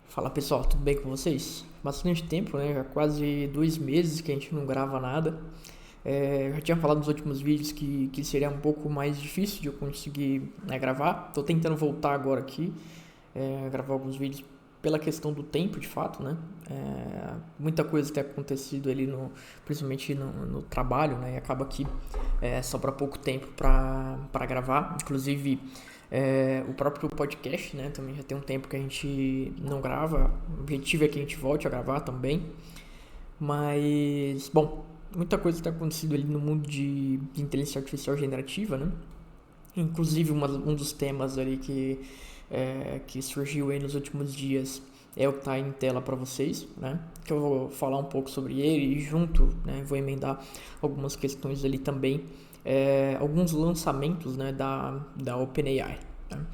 Fala pessoal, tudo bem com vocês? Bastante tempo, né? Já quase 2 meses que a gente não grava nada. Eu já tinha falado nos últimos vídeos que seria um pouco mais difícil de eu conseguir, né, gravar. Tô tentando voltar agora aqui, gravar alguns vídeos pela questão do tempo, de fato, né? Muita coisa tem acontecido ali, principalmente no trabalho, né? E acaba que sobra pouco tempo para gravar. Inclusive, o próprio podcast, né? Também já tem um tempo que a gente não grava. O objetivo é que a gente volte a gravar também. Mas, bom, muita coisa está acontecendo ali no mundo de inteligência artificial generativa, né? Inclusive, um dos temas ali que surgiu aí nos últimos dias é o que está em tela para vocês, né? Que eu vou falar um pouco sobre ele e junto, né? Vou emendar algumas questões ali também, alguns lançamentos, né? Da OpenAI. Né?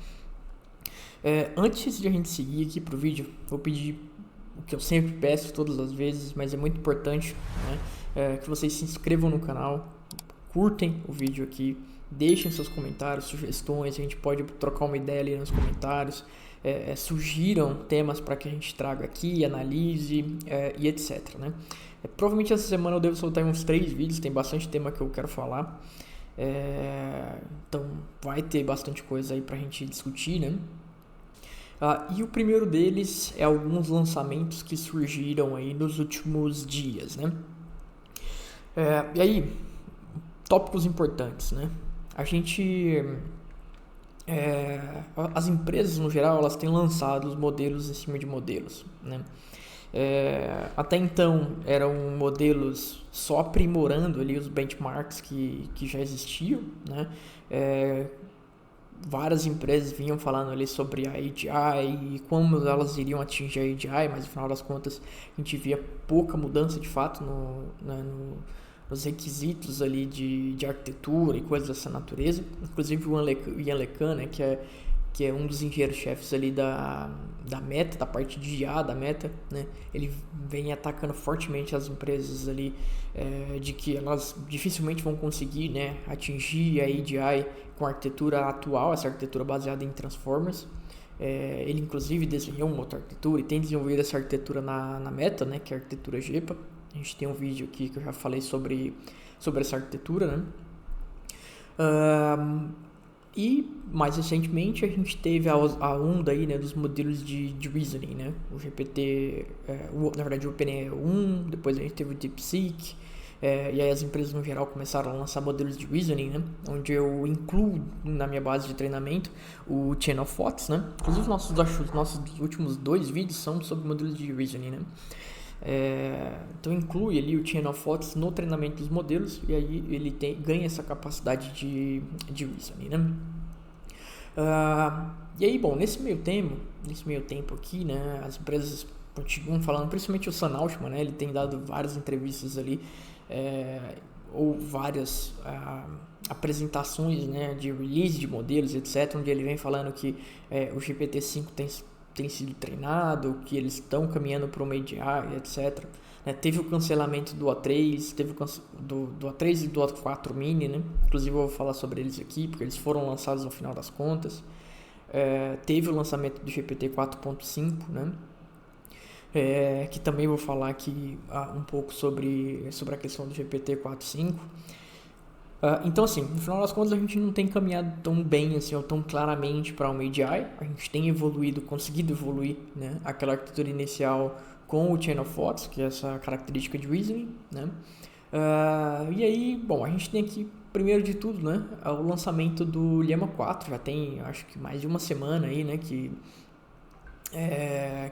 Antes de a gente seguir aqui pro vídeo, vou pedir o que eu sempre peço todas as vezes, mas é muito importante, né? Que vocês se inscrevam no canal, curtem o vídeo aqui, deixem seus comentários, sugestões, a gente pode trocar uma ideia ali nos comentários, sugiram temas para que a gente traga aqui, analise e etc. Né? Provavelmente essa semana eu devo soltar uns 3 vídeos, tem bastante tema que eu quero falar, então vai ter bastante coisa aí para a gente discutir, né? E o primeiro deles é alguns lançamentos que surgiram aí nos últimos dias, né? E aí, tópicos importantes, né? A gente, as empresas no geral, elas têm lançado os modelos em cima de modelos, né? Até então eram modelos só aprimorando ali os benchmarks que já existiam, né? Várias empresas vinham falando ali sobre a AGI e como elas iriam atingir a AGI, mas no final das contas a gente via pouca mudança de fato nos requisitos ali de arquitetura e coisas dessa natureza. Inclusive o Ian LeCun, né, que é um dos engenheiros-chefes ali da Meta, da parte de IA da Meta, né, ele vem atacando fortemente as empresas ali, de que elas dificilmente vão conseguir, né, atingir a AGI com a arquitetura atual, essa arquitetura baseada em Transformers. Ele inclusive desenhou uma outra arquitetura e tem desenvolvido essa arquitetura na Meta, né, que é a arquitetura GEPA. A gente tem um vídeo aqui que eu já falei sobre essa arquitetura, né? E mais recentemente a gente teve a onda aí, né, dos modelos de reasoning, né? O GPT, na verdade o OpenAI 1, depois a gente teve o DeepSeek, e aí as empresas no geral começaram a lançar modelos de reasoning, né? Onde eu incluo na minha base de treinamento o Chain of Thoughts, né? Inclusive nossos últimos 2 vídeos são sobre modelos de reasoning, né? Então inclui ali o Chain of Thoughts no treinamento dos modelos e aí ele ganha essa capacidade de reasoning, né? E aí, bom, nesse meio tempo aqui, né, as empresas continuam falando, principalmente o Sam Altman, né, ele tem dado várias entrevistas ali, ou várias apresentações, né, de release de modelos, etc., onde ele vem falando que o GPT-5 tem sido treinado, que eles estão caminhando para uma AGI, etc. Teve o cancelamento do A3, teve do A3 e do A4 Mini, né? Inclusive eu vou falar sobre eles aqui, porque eles foram lançados no final das contas. Teve o lançamento do GPT 4.5, né? Que também vou falar aqui um pouco sobre a questão do GPT 4.5. Então, assim, no final das contas a gente não tem caminhado tão bem assim, ou tão claramente para uma AGI. A gente tem conseguido evoluir, né, aquela arquitetura inicial com o Chain of Thoughts, que é essa característica de reasoning, né? E aí, bom, a gente tem aqui, primeiro de tudo, né, o lançamento do Llama 4. Já tem, acho que mais de uma semana aí, né, que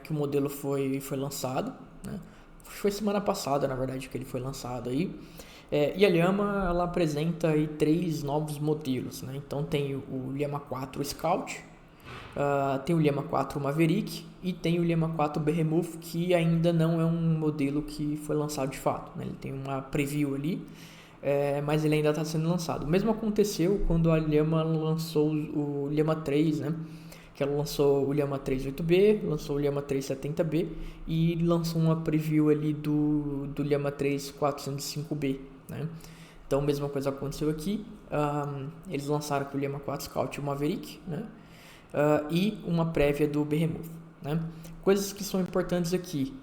o modelo foi lançado, né? Foi semana passada, na verdade, que ele foi lançado aí. E a Llama, ela apresenta aí 3 novos modelos, né? Então tem o Llama 4 Scout, tem o Llama 4 Maverick e tem o Llama 4 Behemoth, que ainda não é um modelo que foi lançado de fato, né? Ele tem uma preview ali, mas ele ainda está sendo lançado. O mesmo aconteceu quando a Llama lançou o Llama 3, né? Que ela lançou o Llama 3.8b, lançou o Llama 3.70b e lançou uma preview ali do Llama 3.405b, né? Então a mesma coisa aconteceu aqui. Eles lançaram com o Llama 4 Scout e o Maverick, né? E uma prévia do Behemoth. né? Coisas que são importantes aqui.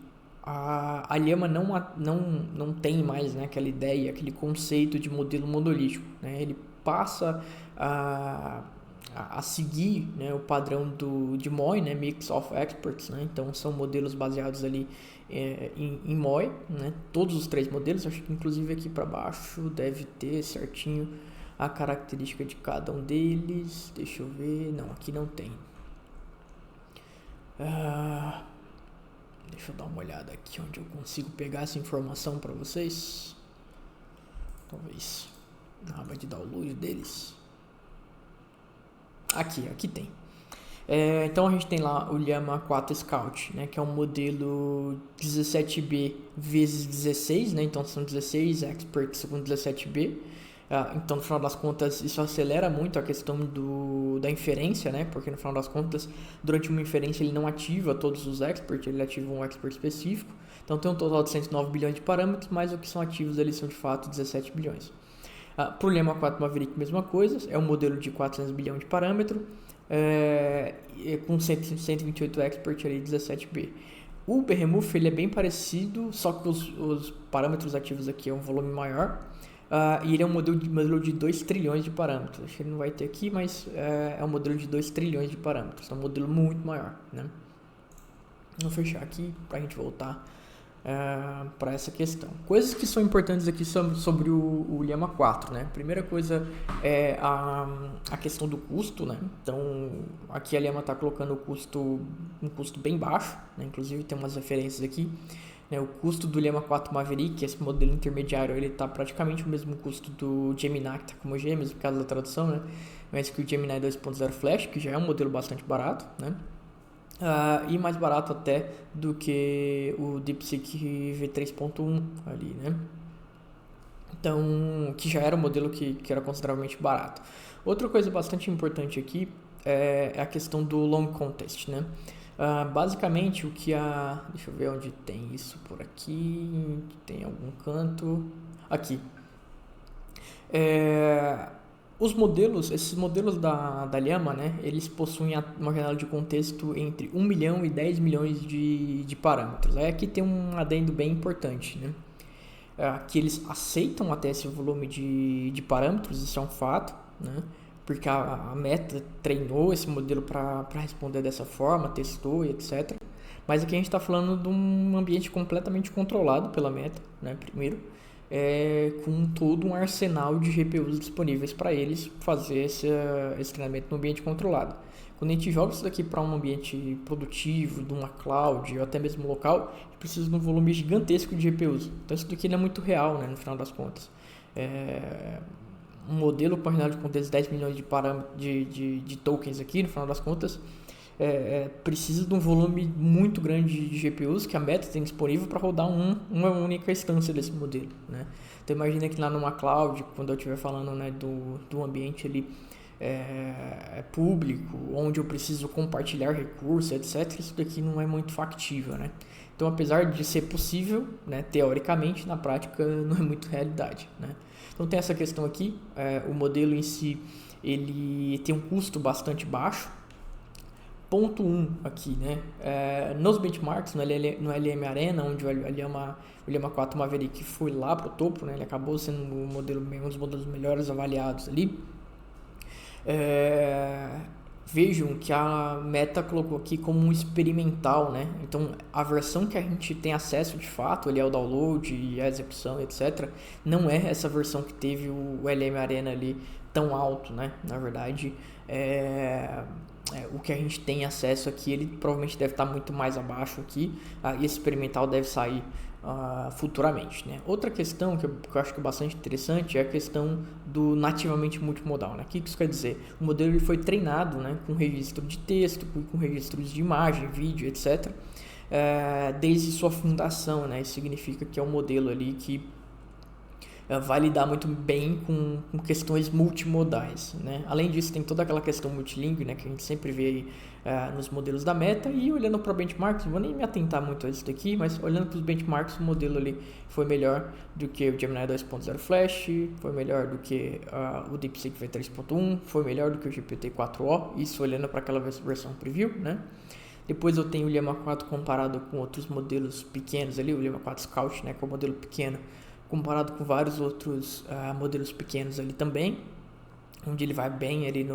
A Llama não tem mais, né, aquela ideia, aquele conceito de modelo monolítico, né? Ele passa a seguir, né, o padrão de MOI, né, Mix of Experts, né? Então são modelos baseados ali em MOI, né? Todos os 3 modelos, acho que inclusive aqui para baixo deve ter certinho a característica de cada um deles. Deixa eu ver, não, aqui não tem. Deixa eu dar uma olhada aqui onde eu consigo pegar essa informação para vocês. Talvez na aba de download deles. Aqui tem. Então a gente tem lá o Llama 4 Scout, né, que é um modelo 17B vezes 16, né, então são 16 experts com 17B. Então, no final das contas, isso acelera muito a questão da inferência, né? Porque, no final das contas, durante uma inferência ele não ativa todos os experts, ele ativa um expert específico. Então, tem um total de 109 bilhões de parâmetros, mas o que são ativos ali são, de fato, 17 bilhões. Para o Llama 4 Maverick, mesma coisa, é um modelo de 400 bilhões de parâmetros, com 128 experts ali, 17B. O Behemoth, ele é bem parecido, só que os parâmetros ativos aqui é um volume maior. E ele é um modelo de 2 trilhões de parâmetros. Acho que ele não vai ter aqui, mas é um modelo de 2 trilhões de parâmetros. É um modelo muito maior, né? Vou fechar aqui para a gente voltar para essa questão. Coisas que são importantes aqui sobre o Llama 4, né? Primeira coisa é a questão do custo, né? Então, aqui a Llama está colocando um custo bem baixo, né? Inclusive tem umas referências aqui. O custo do Llama 4 Maverick, esse modelo intermediário, ele está praticamente o mesmo custo do Gemini, que está como gêmeos, por causa da tradução, né? Mas que o Gemini 2.0 Flash, que já é um modelo bastante barato, né? E mais barato até do que o DeepSeek V3.1 ali, né? Então, que já era um modelo que era consideravelmente barato. Outra coisa bastante importante aqui é a questão do long contest, né? Basicamente o que deixa eu ver onde tem isso por aqui, tem algum canto, aqui. Esses modelos da Llama, né, eles possuem uma janela de contexto entre 1 milhão e 10 milhões de parâmetros. Aqui tem um adendo bem importante, né? Que eles aceitam até esse volume de parâmetros, isso é um fato, né? Porque a Meta treinou esse modelo para responder dessa forma, testou e etc. Mas aqui a gente está falando de um ambiente completamente controlado pela Meta, né? Primeiro, com todo um arsenal de GPUs disponíveis para eles fazer esse treinamento no ambiente controlado. Quando a gente joga isso daqui para um ambiente produtivo, de uma cloud ou até mesmo local, a gente precisa de um volume gigantesco de GPUs. Então isso daqui não é muito real, né, no final das contas. Um modelo com janela de contexto de 10 milhões de parâmetros de tokens aqui, no final das contas, precisa de um volume muito grande de GPUs que a Meta tem disponível para rodar uma única instância desse modelo, né? Então imagina que lá numa cloud, quando eu estiver falando, né, do ambiente ali público, onde eu preciso compartilhar recursos, etc., isso daqui não é muito factível, né? Então, apesar de ser possível, né, teoricamente, na prática não é muito realidade, né? Então tem essa questão aqui, o modelo em si, ele tem um custo bastante baixo. Ponto 1 aqui, né? Nos benchmarks, no LM Arena, onde o Llama 4 Maverick foi lá para o topo, né? Ele acabou sendo um dos modelos melhores avaliados ali. Vejam que a Meta colocou aqui como um experimental, né? Então, a versão que a gente tem acesso de fato, ali é o download e a execução, etc., não é essa versão que teve o LM Arena ali tão alto, né? Na verdade, o que a gente tem acesso aqui, ele provavelmente deve estar muito mais abaixo aqui, e esse experimental deve sair futuramente, né? Outra questão que eu acho que é bastante interessante é a questão do nativamente multimodal, né? O que isso quer dizer? O modelo ele foi treinado, né, com registro de texto, com registros de imagem, vídeo, etc., desde sua fundação, né? Isso significa que é um modelo ali que vai lidar muito bem com questões multimodais, né? Além disso, tem toda aquela questão multilingüe, né, que a gente sempre vê aí, nos modelos da Meta. E olhando para benchmarks, não vou nem me atentar muito a isso daqui, mas olhando para os benchmarks, o modelo ali foi melhor do que o Gemini 2.0 Flash, foi melhor do que o DeepSeek V3.1, foi melhor do que o GPT-4o, isso olhando para aquela versão preview, né? Depois eu tenho o Llama 4 comparado com outros modelos pequenos ali, o Llama 4 Scout, né, que é o modelo pequeno, comparado com vários outros modelos pequenos ali também, onde ele vai bem ali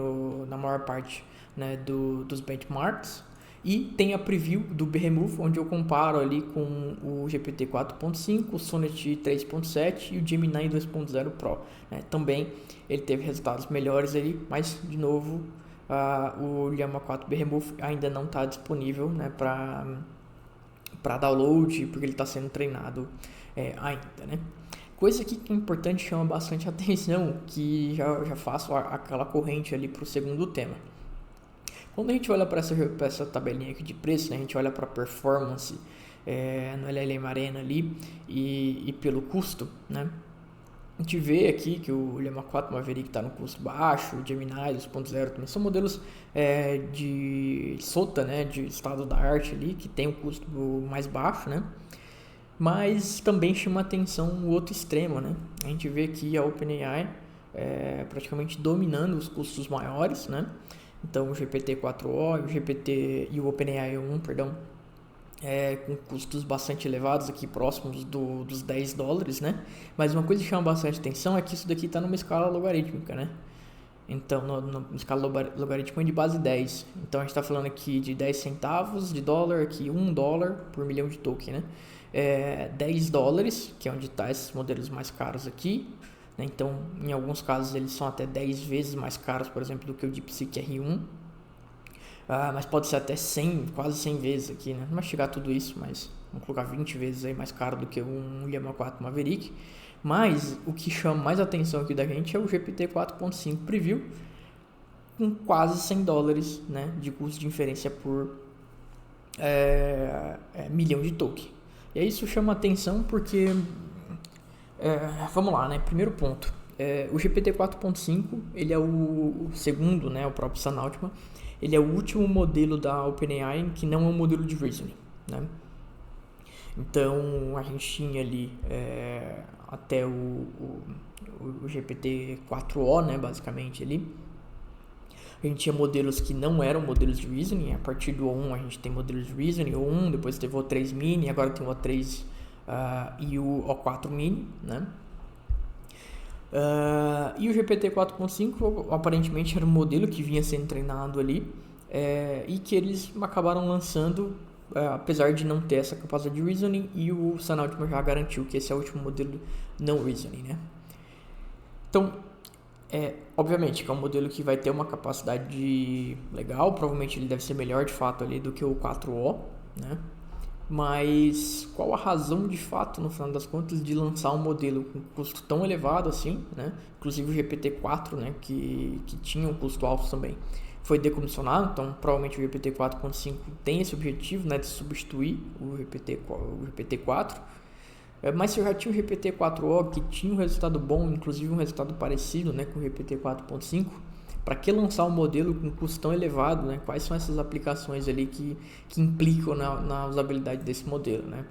na maior parte, né, dos benchmarks. E tem a preview do Behemoth, onde eu comparo ali com o GPT 4.5, o Sonnet 3.7 e o Gemini 2.0 Pro, né? Também ele teve resultados melhores ali, mas de novo o Llama 4 Behemoth ainda não está disponível, né, para download, porque ele está sendo treinado ainda, né? Coisa aqui que é importante, chama bastante atenção, que já faço aquela corrente ali para o segundo tema. Quando a gente olha para essa tabelinha aqui de preço, né, a gente olha para a performance no LLM Arena ali e pelo custo, né? A gente vê aqui que o Llama 4 Maverick está no custo baixo, o Gemini 2.0 também são modelos de SOTA, né, de estado da arte ali, que tem um custo mais baixo, né? Mas também chama atenção o outro extremo, né? A gente vê aqui a OpenAI praticamente dominando os custos maiores, né? Então o GPT-4o e o OpenAI 1, perdão, com custos bastante elevados aqui, próximos dos $10, né? Mas uma coisa que chama bastante atenção é que isso daqui está numa escala logarítmica, né? Então, numa escala logarítmica de base 10. Então a gente está falando aqui de 10 centavos de dólar, aqui $1 por milhão de token, né? $10, que é onde está esses modelos mais caros aqui, né? Então, em alguns casos eles são até 10 vezes mais caros, por exemplo, do que o DeepSeek R1. Mas pode ser até 100, quase 100 vezes aqui, né? Não vai chegar a tudo isso, mas vamos colocar 20 vezes aí mais caro do que um Llama 4 Maverick. Mas o que chama mais atenção aqui da gente é o GPT 4.5 Preview, com quase $100, né, de custo de inferência por milhão de token. E aí isso chama atenção porque, vamos lá, né? Primeiro ponto, o GPT 4.5, ele é o segundo, né, o próprio Sam Altman, ele é o último modelo da OpenAI que não é um modelo de reasoning, né? Então a gente tinha ali até o GPT 4o, né, basicamente ali. A gente tinha modelos que não eram modelos de reasoning. A partir do O1 a gente tem modelos de reasoning, O1, depois teve o O3 mini, agora tem o O3 e o O4 mini, né? E o GPT 4.5 aparentemente era um modelo que vinha sendo treinado ali e que eles acabaram lançando, apesar de não ter essa capacidade de reasoning, e o Sam Altman já garantiu que esse é o último modelo não reasoning, né? Então, obviamente que é um modelo que vai ter uma capacidade legal, provavelmente ele deve ser melhor de fato ali do que o 4o, né? Mas qual a razão de fato, no final das contas, de lançar um modelo com custo tão elevado assim, né? Inclusive o GPT-4, né, que tinha um custo alto também, foi decomissionado, então provavelmente o GPT 4.5 tem esse objetivo, né, de substituir o GPT-4. Mas se eu já tinha o GPT-4o que tinha um resultado bom, inclusive um resultado parecido, né, com o GPT 4.5, para que lançar um modelo com custo tão elevado, né? Quais são essas aplicações ali que implicam na usabilidade desse modelo, né?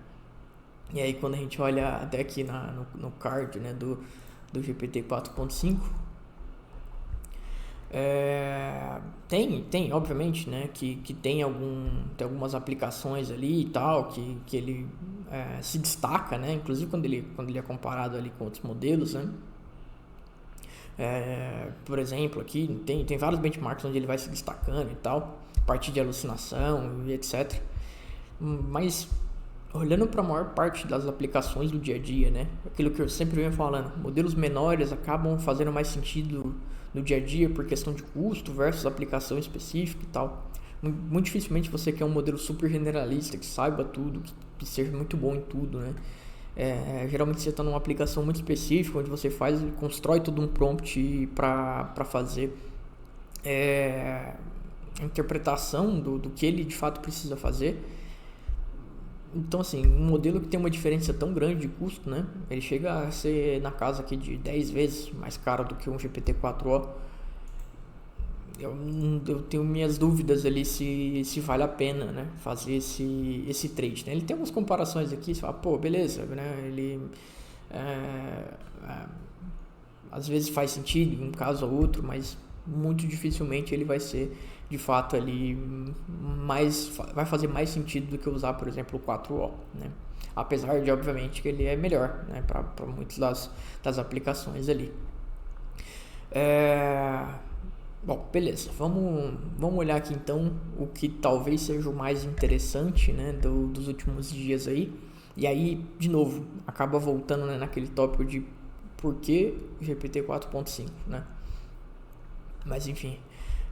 E aí quando a gente olha até aqui no card, né, do GPT 4.5, tem obviamente, né, que tem algumas aplicações ali e tal, que ele se destaca, né? Inclusive quando ele é comparado ali com outros modelos, né? Por exemplo, aqui tem vários benchmarks onde ele vai se destacando e tal, a partir de alucinação e etc. Mas olhando para a maior parte das aplicações do dia a dia, né, aquilo que eu sempre venho falando, modelos menores acabam fazendo mais sentido no dia a dia por questão de custo versus aplicação específica e tal. Muito dificilmente você quer um modelo super generalista que saiba tudo, que seja muito bom em tudo, né? Geralmente você está numa aplicação muito específica, onde você constrói todo um prompt para fazer a interpretação do que ele de fato precisa fazer. Então, assim, um modelo que tem uma diferença tão grande de custo, né? Ele chega a ser na casa aqui de 10 vezes mais caro do que um GPT-4o. Eu tenho minhas dúvidas ali se vale a pena, né, fazer esse trade, né? Ele tem algumas comparações aqui, você fala, pô, beleza, né? Ele às vezes faz sentido em um caso ou outro, mas muito dificilmente ele vai ser de fato ali vai fazer mais sentido do que usar, por exemplo, o 4O, né? Apesar de, obviamente, que ele é melhor, né, para muitas das aplicações ali. Bom, beleza, vamos olhar aqui então o que talvez seja o mais interessante, né, dos últimos dias aí. E aí, de novo, acaba voltando, né, naquele tópico de por que GPT 4.5, né? Mas enfim,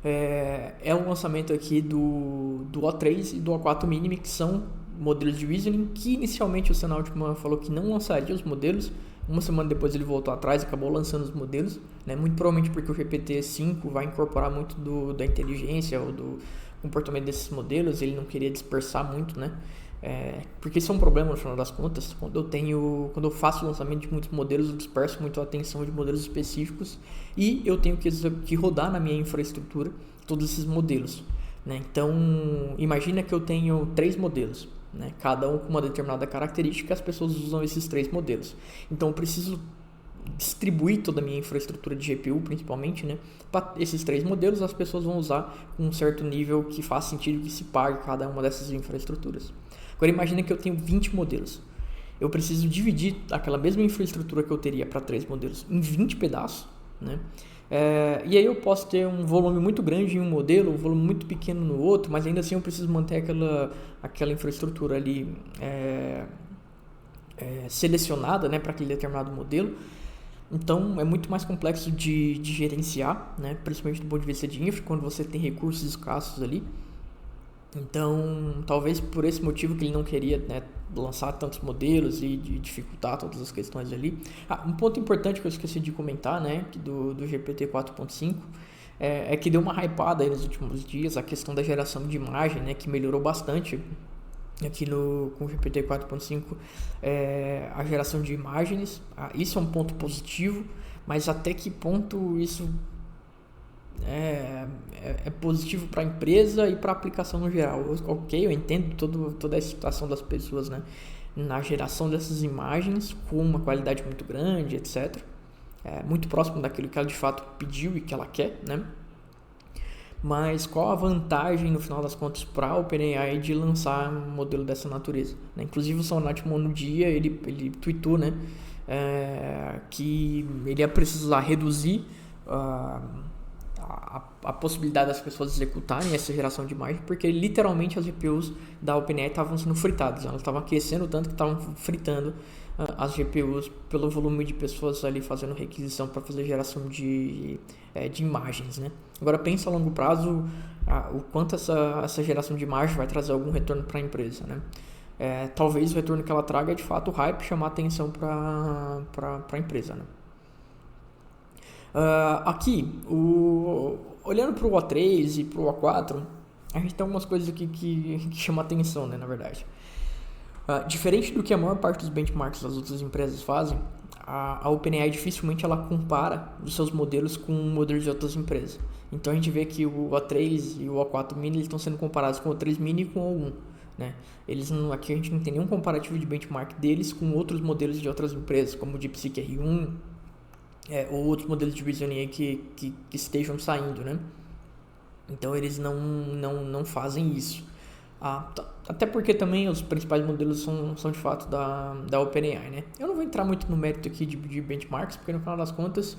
é um lançamento aqui do O3 e do O4 Mini, que são modelos de reasoning, que inicialmente o Sam Altman falou que não lançaria os modelos. Uma semana depois ele voltou atrás e acabou lançando os modelos, né? Muito provavelmente porque o GPT-5 vai incorporar muito da inteligência ou do comportamento desses modelos, ele não queria dispersar muito, né? Porque isso é um problema no final das contas. Quando eu faço o lançamento de muitos modelos, eu disperso muito a atenção de modelos específicos e eu tenho que rodar na minha infraestrutura todos esses modelos, né? Então, imagina que eu tenho 3 modelos, né? Cada um com uma determinada característica, as pessoas usam esses 3 modelos. Então, eu preciso distribuir toda a minha infraestrutura de GPU, principalmente, né? Para esses 3 modelos, as pessoas vão usar com um certo nível que faz sentido que se pague cada uma dessas infraestruturas. Agora imagina que eu tenho 20 modelos. Eu preciso dividir aquela mesma infraestrutura que eu teria para 3 modelos em 20 pedaços, né? E aí eu posso ter um volume muito grande em um modelo, um volume muito pequeno no outro, mas ainda assim eu preciso manter aquela infraestrutura ali selecionada, né, para aquele determinado modelo. Então é muito mais complexo de gerenciar, né, principalmente do ponto de vista de infra, quando você tem recursos escassos ali. Então, talvez por esse motivo que ele não queria, né, lançar tantos modelos e dificultar todas as questões ali. Um ponto importante que eu esqueci de comentar, né, do GPT 4.5 é que deu uma hypada aí nos últimos dias a questão da geração de imagem, né, que melhorou bastante aqui com o GPT 4.5, a geração de imagens. Isso é um ponto positivo, mas até que ponto isso é positivo para a empresa e para a aplicação no geral? Ok, eu entendo toda a situação das pessoas, né, na geração dessas imagens com uma qualidade muito grande, etc. Muito próximo daquilo que ela de fato pediu e que ela quer, né? Mas qual a vantagem, no final das contas, para a OpenAI de lançar um modelo dessa natureza, né? Inclusive o Sam Altman no dia, ele tweetou, né, que ele ia precisar reduzir a possibilidade das pessoas executarem essa geração de imagem, porque literalmente as GPUs da OpenAI estavam sendo fritadas, elas estavam aquecendo tanto que estavam fritando as GPUs pelo volume de pessoas ali fazendo requisição para fazer geração de imagens, né? Agora pensa a longo prazo o quanto essa geração de imagem vai trazer algum retorno para a empresa, né? Talvez o retorno que ela traga é de fato o hype, chamar atenção para a empresa, né? Aqui, olhando para o O3 e para o O4, a gente tem algumas coisas aqui que chamam atenção, né, na verdade. Diferente do que a maior parte dos benchmarks das outras empresas fazem, a OpenAI dificilmente ela compara os seus modelos com modelos de outras empresas. Então a gente vê que o O3 e o O4 Mini eles estão sendo comparados com o O3 Mini e com o O1. Né? Aqui a gente não tem nenhum comparativo de benchmark deles com outros modelos de outras empresas, como o DeepSeek R1, ou outros modelos de reasoning que estejam saindo, né? Então eles não fazem isso. Até porque também os principais modelos são de fato da OpenAI, né? Eu não vou entrar muito no mérito aqui de benchmarks, porque no final das contas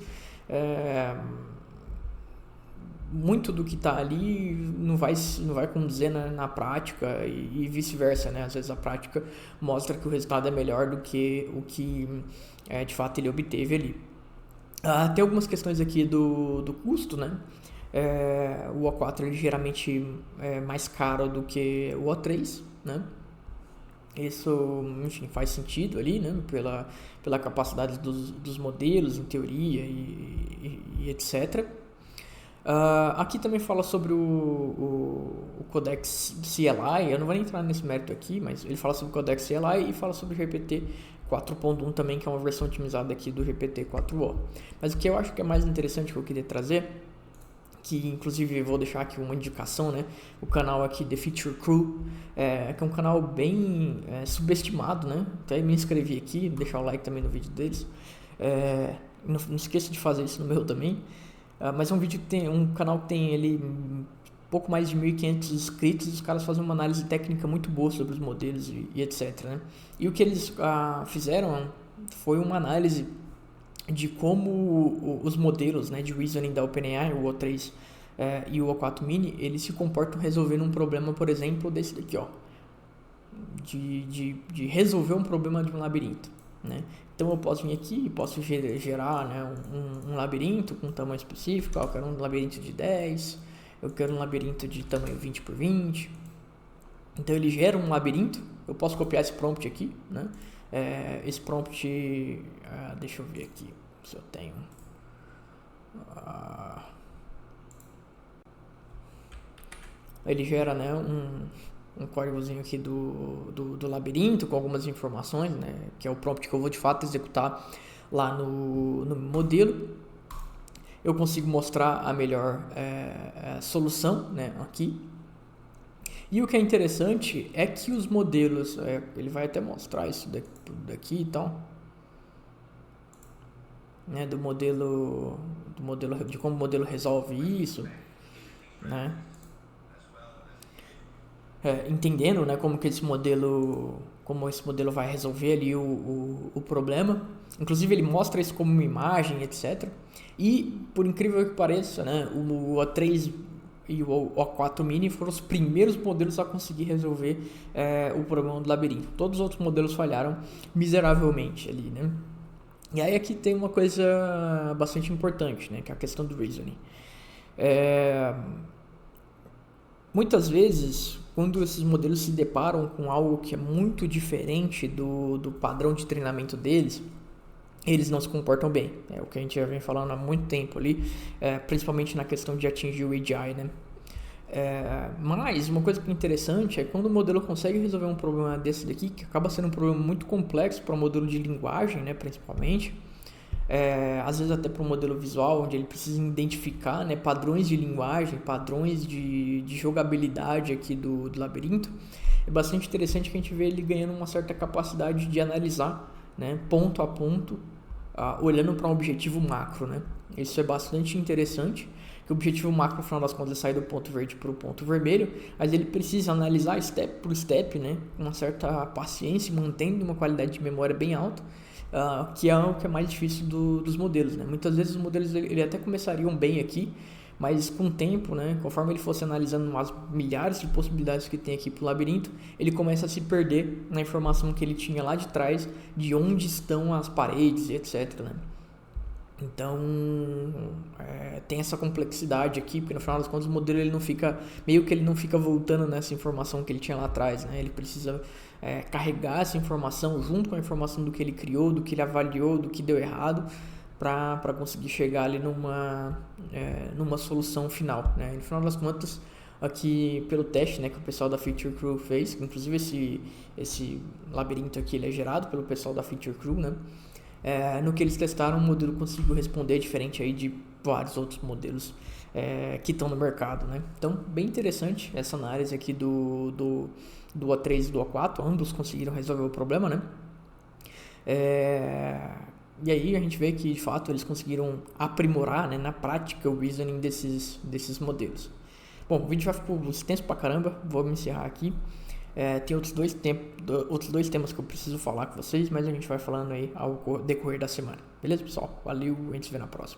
muito do que está ali não vai condizer na prática e vice-versa, né? Às vezes a prática mostra que o resultado é melhor do que o que de fato ele obteve ali. Tem algumas questões aqui do custo, né? O O4 ele geralmente é mais caro do que o O3, né? Isso, enfim, faz sentido ali, né? Pela capacidade dos modelos, em teoria e etc. Aqui também fala sobre o Codex CLI. Eu não vou nem entrar nesse mérito aqui, mas ele fala sobre o Codex CLI e fala sobre o GPT 4.1 também, que é uma versão otimizada aqui do GPT 4o. Mas o que eu acho que é mais interessante que eu queria trazer, que inclusive eu vou deixar aqui uma indicação, né? O canal aqui The Feature Crew, que é um canal bem subestimado, né? Até me inscrevi aqui, deixar o like também no vídeo deles. Não esqueça de fazer isso no meu também. Mas é um vídeo que tem um canal que tem ele pouco mais de 1.500 inscritos, os caras fazem uma análise técnica muito boa sobre os modelos e etc, né? E o que eles fizeram foi uma análise de como os modelos, né, de reasoning da OpenAI, o O3 e o O4 Mini, eles se comportam resolvendo um problema, por exemplo, desse daqui, ó, de resolver um problema de um labirinto, né? Então eu posso vir aqui e posso gerar, né, um labirinto com um tamanho específico. Eu quero um labirinto de 10, eu quero um labirinto de tamanho 20 por 20. Então ele gera um labirinto. Eu posso copiar esse prompt aqui, né? Esse prompt, deixa eu ver aqui se eu tenho. Ele gera, né, um códigozinho aqui do labirinto com algumas informações, né, que é o prompt que eu vou de fato executar lá no modelo. Eu consigo mostrar a melhor solução, né, aqui. E o que é interessante é que os modelos, ele vai até mostrar isso daqui e tal, né, de como o modelo resolve isso, né? Entendendo, né, como esse modelo vai resolver ali o problema. Inclusive ele mostra isso como uma imagem, etc. E por incrível que pareça, né, o O3 e o O4 Mini foram os primeiros modelos a conseguir resolver o problema do labirinto. Todos os outros modelos falharam miseravelmente ali, né? E aí aqui tem uma coisa bastante importante, né, que é a questão do reasoning. Muitas vezes, quando esses modelos se deparam com algo que é muito diferente do padrão de treinamento deles, eles não se comportam bem. É o que a gente já vem falando há muito tempo ali, principalmente na questão de atingir o AGI, né? Mas uma coisa que é interessante é quando o modelo consegue resolver um problema desse daqui, que acaba sendo um problema muito complexo para o modelo de linguagem, né, principalmente, às vezes até para o modelo visual, onde ele precisa identificar, né, padrões de linguagem, padrões de jogabilidade aqui do labirinto. É bastante interessante que a gente vê ele ganhando uma certa capacidade de analisar, né, ponto a ponto, olhando para um objetivo macro, né? Isso é bastante interessante, que o objetivo macro, no final das contas, é sair do ponto verde para o ponto vermelho, mas ele precisa analisar step por step, né, com uma certa paciência, mantendo uma qualidade de memória bem alta, que é o que é mais difícil dos modelos, né? Muitas vezes os modelos ele até começariam bem aqui, mas com o tempo, né, conforme ele fosse analisando as milhares de possibilidades que tem aqui para o labirinto, ele começa a se perder na informação que ele tinha lá de trás, de onde estão as paredes e etc, né? Então, tem essa complexidade aqui, porque no final das contas o modelo ele não fica voltando nessa informação que ele tinha lá atrás, né? Ele precisa carregar essa informação junto com a informação do que ele criou, do que ele avaliou, do que deu errado, para conseguir chegar ali numa solução final, né? E no final das contas, aqui pelo teste, né, que o pessoal da Feature Crew fez, inclusive esse labirinto aqui ele é gerado pelo pessoal da Feature Crew, né? No que eles testaram, o modelo conseguiu responder diferente aí de vários outros modelos que estão no mercado, né? Então, bem interessante essa análise aqui do O3 e do O4, ambos conseguiram resolver o problema, né? E aí a gente vê que, de fato, eles conseguiram aprimorar, né, na prática o reasoning desses modelos. Bom, o vídeo já ficou extenso pra caramba, vou me encerrar aqui. Tem outros dois temas que eu preciso falar com vocês, mas a gente vai falando aí ao decorrer da semana. Beleza, pessoal? Valeu, a gente se vê na próxima.